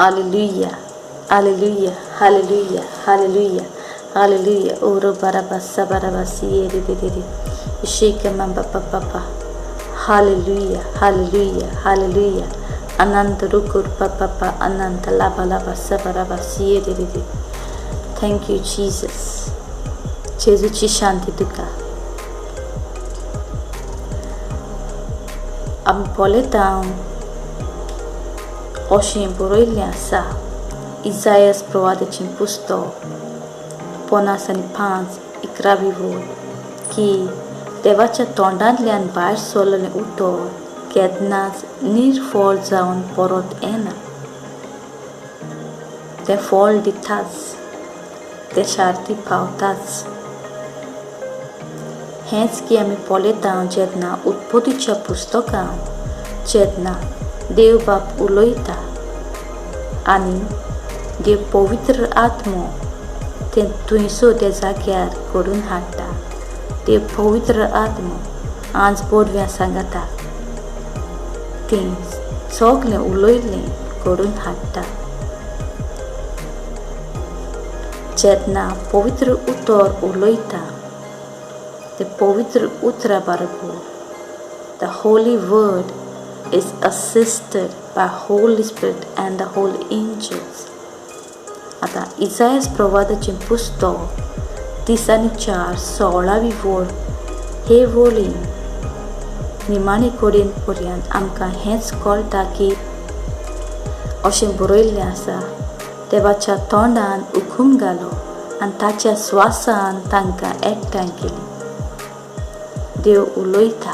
Hallelujah, hallelujah, hallelujah, hallelujah, hallelujah. Oro barabasa barabasi yeri shake mamba papa. Hallelujah, hallelujah, hallelujah. Ananta rukur papa ananta laba laba sabarabasi yeri. Thank you, Jesus. Jesuची Shanti Tuka. Am poletam Oshim Boroiliasa, Isaias prowadecim pusto, ponasani 5 ikravivo, ki devacha tondandlian bair solone utor, kednas nirfol zaun porot ena. De fol ditas, de sharti pautas. Hence ki ami poletam jedna utpodicha pustokam, jedna देव बाप उलोयता आणि देव पवित्र आत्मो ते तुयसो त्या जाग्यार करून हाडटा. देव पवित्र आत्मो आज podven सांगता ते सगळें उलोयलें करून हाडटा. जेन्ना पवित्र उतर उलोयता ते पवित्र उतरा बरोबर the holy word is assisted by Holy Spirit and the holy angels. आता इसायास प्रवादाचे पुस्तक 3:4-16 वोळ हे वोळीन निमाणे कडेन पर्यंत आमकां हेंच कळटा की अशें बरयल्लें आसा, देवाच्या तोंडान उखूम घालो आनी ताच्या स्वासान तांकां एकठांय केली. देव उलयता,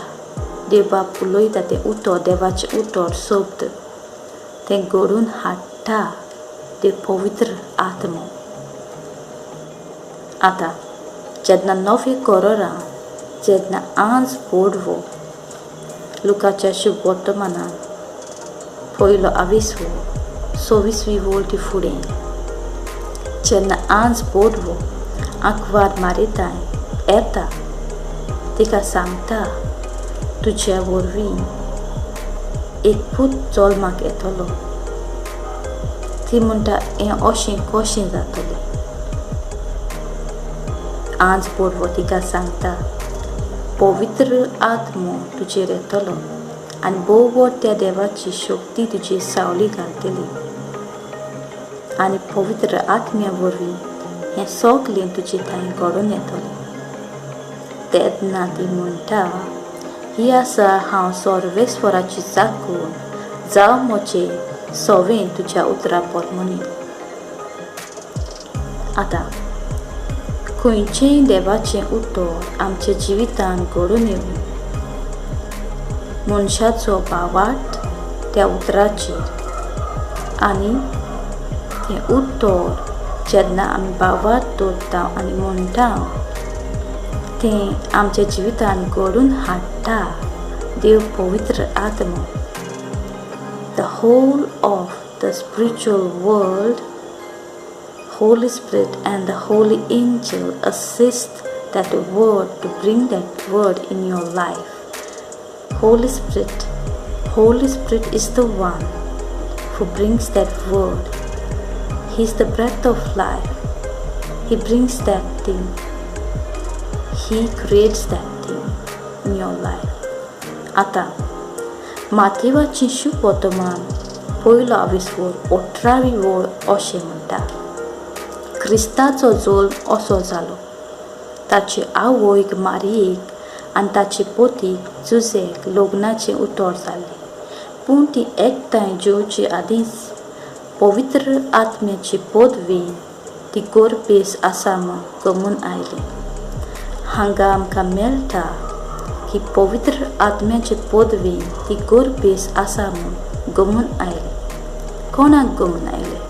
देव बाप उलयता तें उतर, देवाचें उतर शब्द तें घडून हाडटा देव पवित्र आत्मो. आतां जेन्ना नवे कोरोरान जेन्ना आज पोडवो लुकाच्या शुभ वर्तमानान पयलो 26 वोल्टी फुडें जेन्ना आज पोडवो आंकवार मारिताय येता तिका सांगता तुज्या वरवीं एक पूत जल्माक येतलो. ती म्हणटा हें अशें कशें जातलें. आज पोडवो तिका सांगता पवित्र आत्मो तुजेर येतलो आनी भोव त्या देवाची शक्ती तुजे सावली घालतली आनी पवित्र आत्म्या वरवीं हें सगळें तुजे थंय घडोवन येतलें. तेन्ना ती म्हणटा ही आसा हांव सर्वेस्वराची चाकून जावं मोचे सवें तुज्या उतरा पोरमोनी. आतां खंयचेंय देवाचें उतर आमच्या जिवितान घडून येवं मनशाचो बावाट त्या उतराचेर आनी तें उतर जेन्ना आमी बावाट दवरता आनी म्हणटा तें आमच्या जिवितान घडून हाडटा देव पवित्र आत्मो. The whole of the spiritual world, Holy Spirit and the holy angel assist that word to bring that word in your life. Holy Spirit is the one who brings that word. He is the breath of life. He brings that thing. He creates that thing in your life. आता माथेवाची शुभ वर्तमान पयलो 18 वोळ अशें म्हणटा क्रिस्ताचो जल्म असो जालो. ताचे आवयक मारियेक आनी ताचे पोतीक जुजेक लोग्नाचें उतर जालें. पूण ती एktthãi जेवचे आदींच पवित्र आत्म्याची podven ती गोrbhest आसा म्हूण gomun आयलें. हांगा आमकां मेळटा की पवित्र आत्म्याचे podven ती गोrbhest आसा म्हूण gomun आयलें. कोणाक gomun आयलें?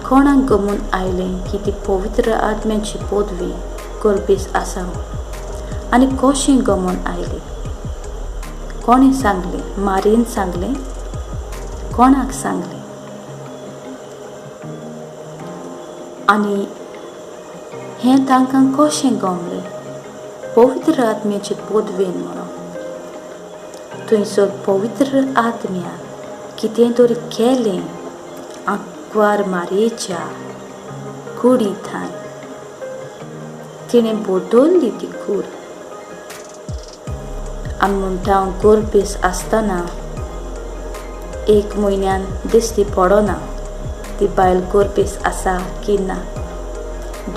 कोणाक gomun आयलें की ती पवित्र आत्म्याची podven गोrbhest आसा म्हूण? आनी कशें gomun आयलें? कोणें सांगलें? मारयेन सांगलें? कोणाक सांगलें? आनी हें तांकां कशें गमलें? पवित्र आत्म्याचे podven म्हणून. थंयसर पवित्र आत्म्यान कितें तरी केलें आंकवार मारयेच्या कुडी थंय. तिणें बदलली ती कूड. आमी म्हणटा गोrbhest आसतना 1 म्हयन्यान दिश्टी पडना ती बायल gorbhest आसा की ना.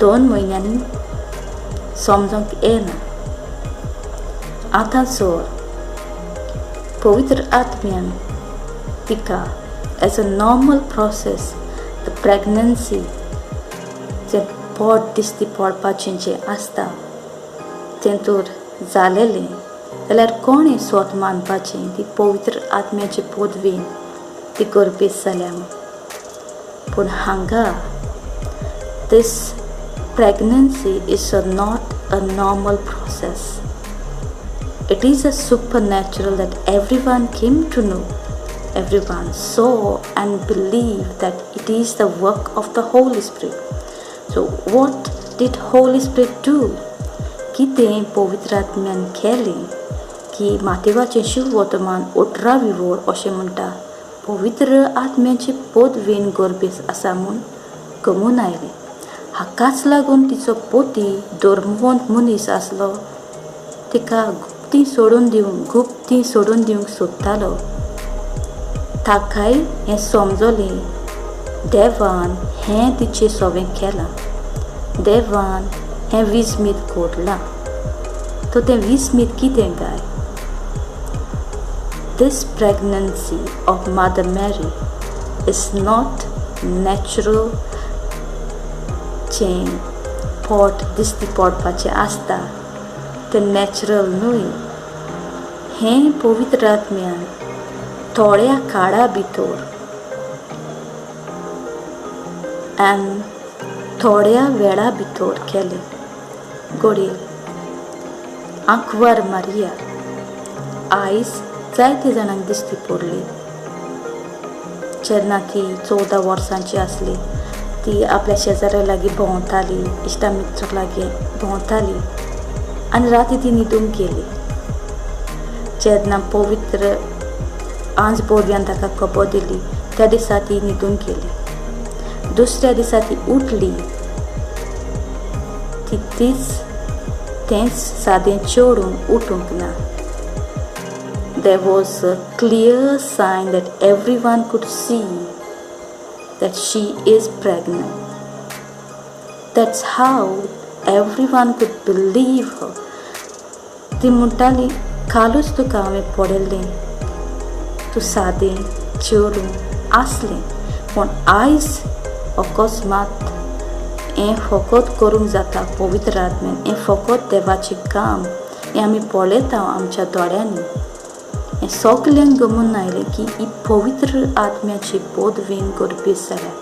2 म्हयन्यांनी समजूंक येना. आतांचोर पवित्र आत्म्यान तिका as a normal process the pregnancy जें पोट दिश्टी पडपाचें जें आसता तेतूर जालेलें जाल्यार कोणें स्वत मानपाचें ती पवित्र आत्म्याचे podven ती gorbhest जाल्या म्हूण. पूण हांगा this pregnancy is not a normal process. It is a supernatural that everyone came to know. Everyone saw and believed that it is the work of the Holy Spirit. So what did Holy Spirit do? कितें पवित्र आत्म्यान केलें की मातेवाचें शिव वर्तमान 18वी वड अशें म्हणटा पवित्र आत्म्याचे podven gorbhest आसा म्हूण gomun आयलें. हाकाच लागून तिचो पती धर्मवंत मनीस आसलो तिका गुप्ती सोडून दिवंक सोदतालो. ताकाय हें समजलें देवान हें तिचें सवें केलां. देवान हें विस्मीत कोरलां. तो तें विस्मीत कितें काय? This pregnancy of Mother Mary is not natural जें पोट दिश्टी पडपाचें आसता तें नॅचरल न्हय. हें पवित्र आत्म्यान थोड्या काळा भितर आनी थोड्या वेळा भितर केलें. घडये आंकवार मारिया आयज जायते जाणांक दिश्टी पडली. जेन्ना ती 14 वर्सांची आसली ती आपल्या शेजाऱ्या लागीं भोंवताली, इश्टामित्र लागीं भोंवताली आनी राती ती न्हिदूंक गेली. जेन्ना पवित्र आंज पोरव्यान ताका खबर दिली त्या दिसा ती न्हिदूंक गेली. दुसऱ्या दिसा ती उठली. ती तेंच सादें चेडूं उठूंक ना. There was a clear sign that everyone could see that she is pregnant. That's how everyone could believe her. ती म्हणटाली कालूच तुका हांवें पळयल्लें तूं सादें चेडूं आसलें पूण आयज अकस्मात हें फकत करूंक जाता पवित्र आत्म्यान. हें फकत देवाचें काम. हें आमी पळयता आमच्या दोळ्यांनी. हें सगल्यांक गमून आयलें की ही पवित्र आत्म्याची podven gorbhest जाल्या.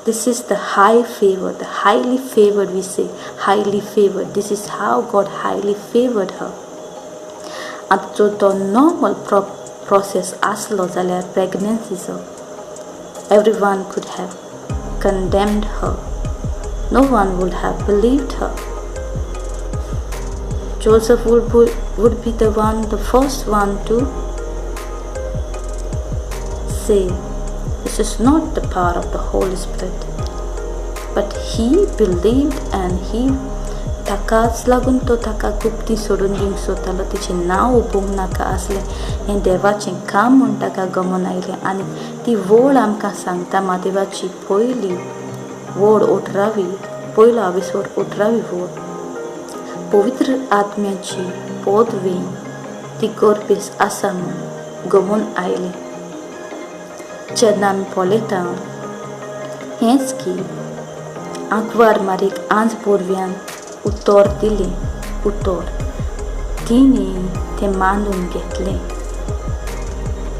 This is the high favor, the highly favored. We say highly favored. This is how God highly favored her. आतां जो तो नॉर्मल प्रोसेस आसलो जाल्यार प्रेग्नन्सीचो everyone could have condemned her. No one would have believed her. Joseph would be the first one to say, this is not the power of the Holy Spirit. But he believed and he ताकाच लागून तो ताका गुप्ती सोडून दिवंक सोदतालो. तिचें नांव उबूंक नाका आसलें. हें देवाचें काम म्हूण ताका गमून आयलें. आनी ती वड आमकां सांगता मादेवाची पयली वड 18वी पयलो आविस्वड 18वी वड पवित्र आत्म्याची podven ती gorbhest आसा म्हूण गमून आयलें. जेन्ना आमी पळयता हेंच की आंकवार मारीक आंज पोरव्यान उतर दिलें. उतर तिणें तें मानून घेतलें.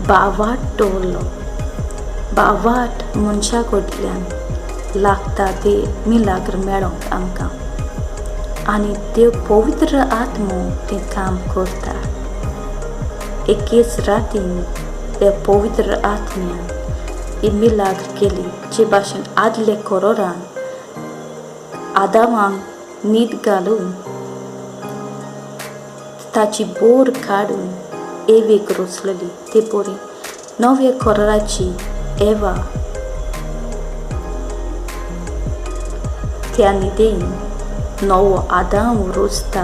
बावाट दवरलो. बावाट मनशा कडल्यान लागता ते मिलाग्र मेळोंक आमकां आनी देव पवित्र आत्मो तें काम करता. एकेच रातीन देव पवित्र आत्म्यान ही मिलाग्र केली. जे भाशेन आदले करोरान आदामांक न्हीद घालून ताची बोर काडून एवेक रोचलेली ते पोरी नव्या कोराची एवा त्यांनी देईन नवो आदाम रोजता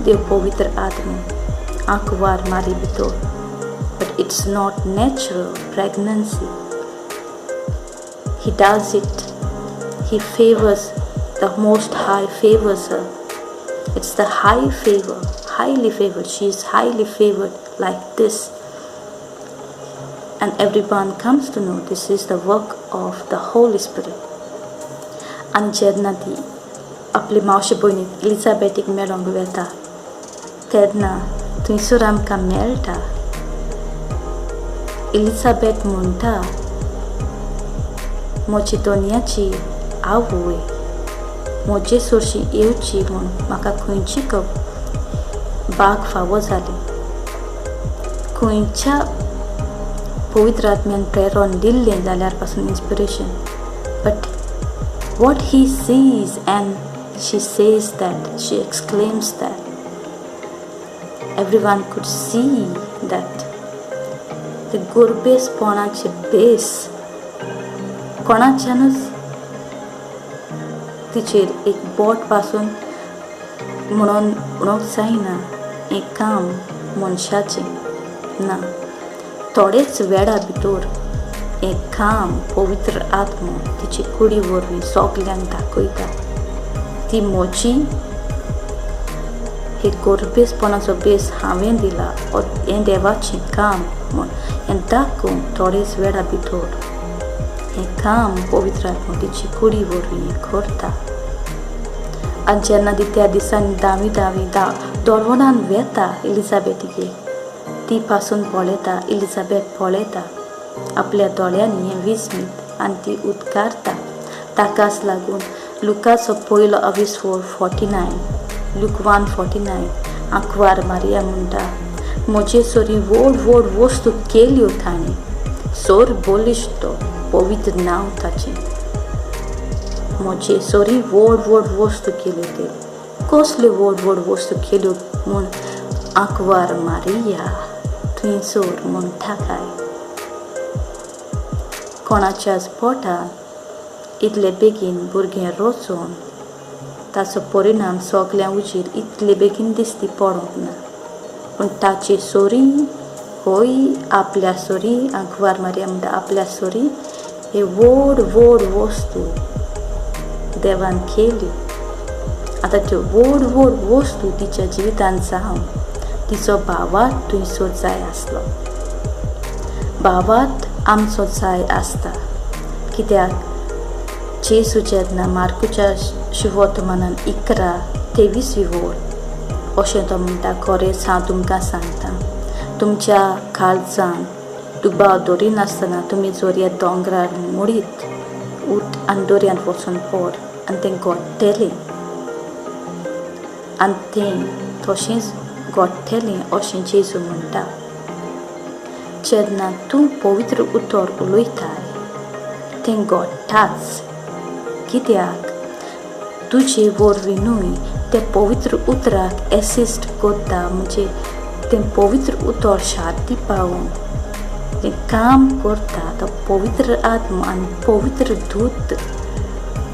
देव पवित्र आत्मा आंकवार मारी भितर. But it's not natural pregnancy. He does it. He favors, the Most High favors her. It's the high favor, highly favored. She is highly favored like this. And everyone comes to know this is the work of the Holy Spirit. आणि जेन्ना ती आपली मावशी भयणीक एलिझाबेथीक मेळोंक वेता तेन्ना थंयसर आमकां मेळटा एलिझाबेथ म्हणटा म्हजी दोनयाची आवय म्हजे सोरशी येवची म्हूण म्हाका खंयची बाग फावो जाली. खंयच्या पवित्र आत्म्यान प्रेरण दिल्लें जाल्यार पासून inspiration. But what he sees and she says that, she exclaims that. Everyone could see that the gorbest पोनाचे बेस कोणाच्यानूच तिचेर एक बोट पासून म्हणून म्हणूंक जायना. एक काम मनशाचें ना. थोडेच वेळा भितर एक काम पवित्र आत्मा तिची कुडी वरवीं सगल्यांक दाखयता. ती म्हजी हे गोरबेसपणाचो बेस हांवें दिला हें देवाचें काम म्हूण हें दाखोवन थोडेच वेळा भितर हें काम पवित्र आत्मा तिची कुडी वरवीं करता. आनी जेन्ना ती त्या दिसांनी दावी दोळवणान वेता एलिझाबेथीक ती पासून पळयता एलिझाबेथ पळयता आपल्या दोळ्यांनी हें विस्मीत आनी ती उद्गारता. ताकाच लागून लुकाचो पयलो अविस्वोर 49 लूक 1:49 आंकवार मारिया म्हणटा म्हजे सोरी व्हड व्हड वस्तू केल्यो ताणें सोर बोलिश्तो पवित्र नांव ताचें. म्हजे सोरी व्हड व्हड वस्तू केल्यो ते कसल्यो व्हड व्हड वस्तू केल्यो म्हूण आंकवार मारिया थंयसर म्हणटा काय. कोणाच्याच पोटान इतले बेगीन भुरगें रचोन ताचो परिणाम सगल्या उजीर इतले बेगीन दिसती पडोंक ना. पूण ताची सोरी होय आपल्या सोरी आंकवार मारिया म्हणटा आपल्या सोरी हे व्हड व्हड वस्तू देवान केल्यो. आतां त्यो व्हड व्हड वस्तू तिच्या जिवितांत जावन तिचो भावार्थ थंयसर जाय आसलो. भावार्थ आमचो जाय आसता. कित्याक जेजू जेन्ना मार्कुच्या शुभवर्तमानान 11:23 अशें तो म्हणटा खरेंच हांव तुमकां सांगता तुमच्या काळजान दुबाव दवरिनासतना तुमी जर ह्या दोंगरार मोडीत उठ आनी दर्यांत वचून पड आनी तें घोट्टेलें आनी तें तशेंच घोट्टेलें अशें जेजू म्हणटा. जेन्ना तूं पवित्र उतर उलयताय तें घडटाच. कित्याक तुजे वरवींनूय तें पवित्र उतराक एसिस्ट करता. म्हणजे तें पवित्र उतर शांती पावून तें काम करता. तो पवित्र आत्मा आनी पवित्र दूत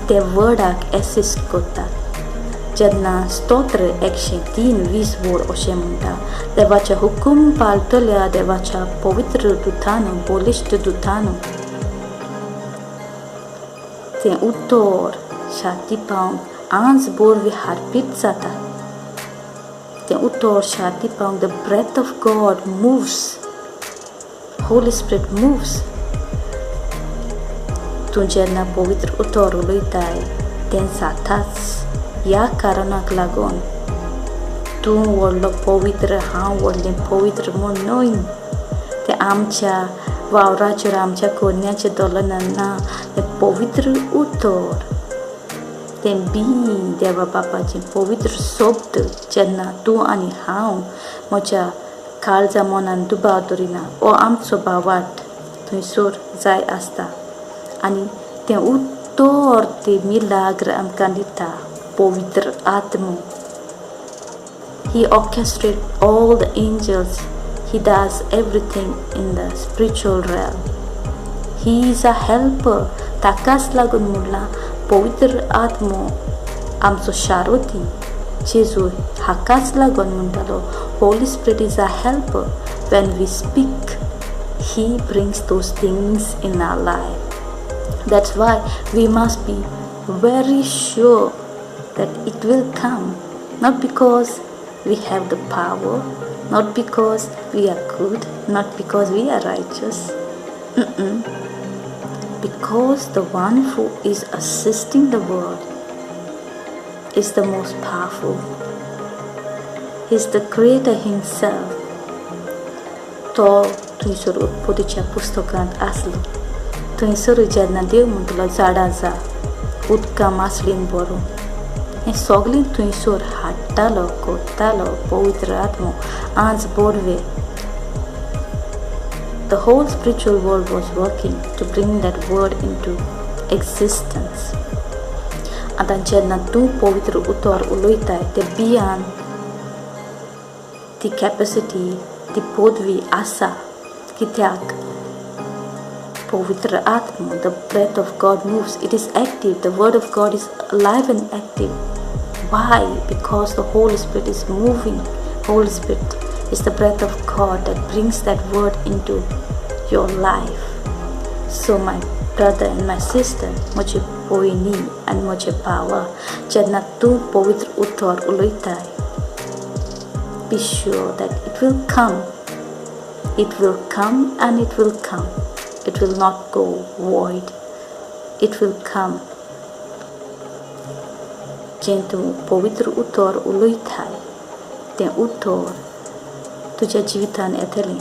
ते वर्डाक एसिस्ट करता. जेन्ना स्तोत्र 103:20 अशें म्हणटा देवाच्या हुकूम पाळटल्या देवाच्या पवित्र दुतानो बोलिश्ट दुतानो तें उतर शांती पावंक आज बोरवी हार्पीत जाता. तें उतर शांती पावंक the breath of God moves. Holy spirit moves. तूं जेन्ना पवित्र उतर उलयताय तें जाताच. ह्या कारणाक लागून तूं व्हडलो पवित्र हांव व्हडलें पवित्र म्हूण न्हय. तें आमच्या वावराचेर आमच्या कोन्याचें दोलनान ना. तें पवित्र उतर तें बी देवा बापाचें पवित्र शब्द जेन्ना तूं आनी हांव म्हज्या काळजा मनान दुबाव दवरिना हो आमचो भावार्थ थंयसर जाय आसता. आनी तें उतर तें मिलाग्र आमकां दिता पवित्र आत्मा. He orchestrates all the angels. He does everything in the spiritual realm. He is a helper. ताकाच लागून म्हणला पवित्र आत्मो आमचो शारोती जेजू हाकाच लागून म्हणटालो Holy Spirit is a helper. When we speak, He brings those things in our life. That's why we must be very sure that it will come. Not because we have the power, not because we are good, not because we are righteous. Because the one who is assisting the world is the most powerful. He is the creator himself. तो थंयसर उत्पत्तीच्या पुस्तकांत आसलो. थंयसर जेन्ना देव म्हणटलो झाडां जा उदकां मासलीन भरून हें सगळें थंयसर हाडटालो करतालो पवित्र आत्मो आज Bodwe. The whole spiritual world was working to bring that word into existence. आतां जेन्ना तूं पवित्र उतर उलयताय ते बियान ती कॅपेसिटी ती पदवी आसा कित्याक पवित्र आत्मा, the breath of God moves, it is active, the word of God is alive and active. Why? Because the Holy Spirit is moving. Holy Spirit is the breath of God that brings that word into your life. So my brother and my sister, moche poini and moche power, जेन्ना तूं पवित्र उतर उलयताय, be sure that it will come. It will come and it will come. It will not go void. It will come. जें तूं पवित्र उतर उलयताय तें उतर तुज्या जिवितान येतलें.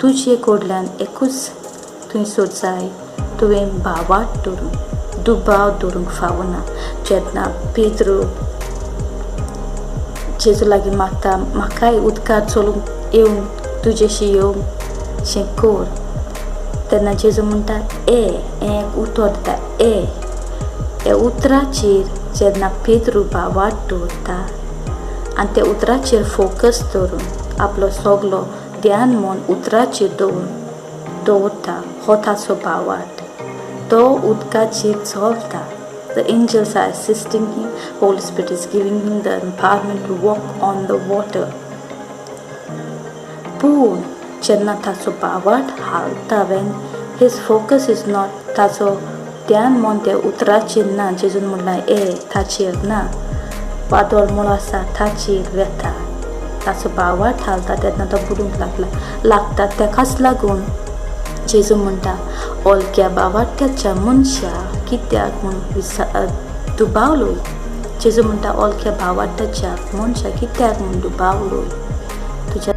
तुजे कडल्यान एकूच थंयसर जाय तुवें भावार्थ दवरूंक दुबाव दवरूंक फावना. जेन्ना पेद्रो जेजू लागीं मागता म्हाकाय उदकांत चलूंक येवन तुजेशी येवंक शें कर तेन्ना जेजू म्हणटा हें उतर दिता हे उतराचेर जेन्ना पेद्रो भावार्थ दवरता आनी त्या उतराचेर फोकस दवरून आपलो सगलो ध्यान मन उतराचेर दवरता हो ताचो भावार्थ. तो उदकाचेर चलता. The angels are assisting him. Holy Spirit is giving him the empowerment to walk on the water. पूण जेन्ना ताचो भावार्थ हालता when his focus is not ताचो ध्यान मन त्या उतराचेर ना जेजून म्हणला ताचेर ना वादळ मुळो आसा ताचेर वेता ताचो भावार्थ हालता तेन्ना तो बुडूंक लागता. तेकाच लागून जेजू म्हणटा ओलक्या भावार्थ्याच्या मनशा कित्याक म्हूण दुबावलोय. जेजू म्हणटा ओलक्या भावार्थ्याच्या मनशा कित्याक म्हूण दुबावलोय. तुज्या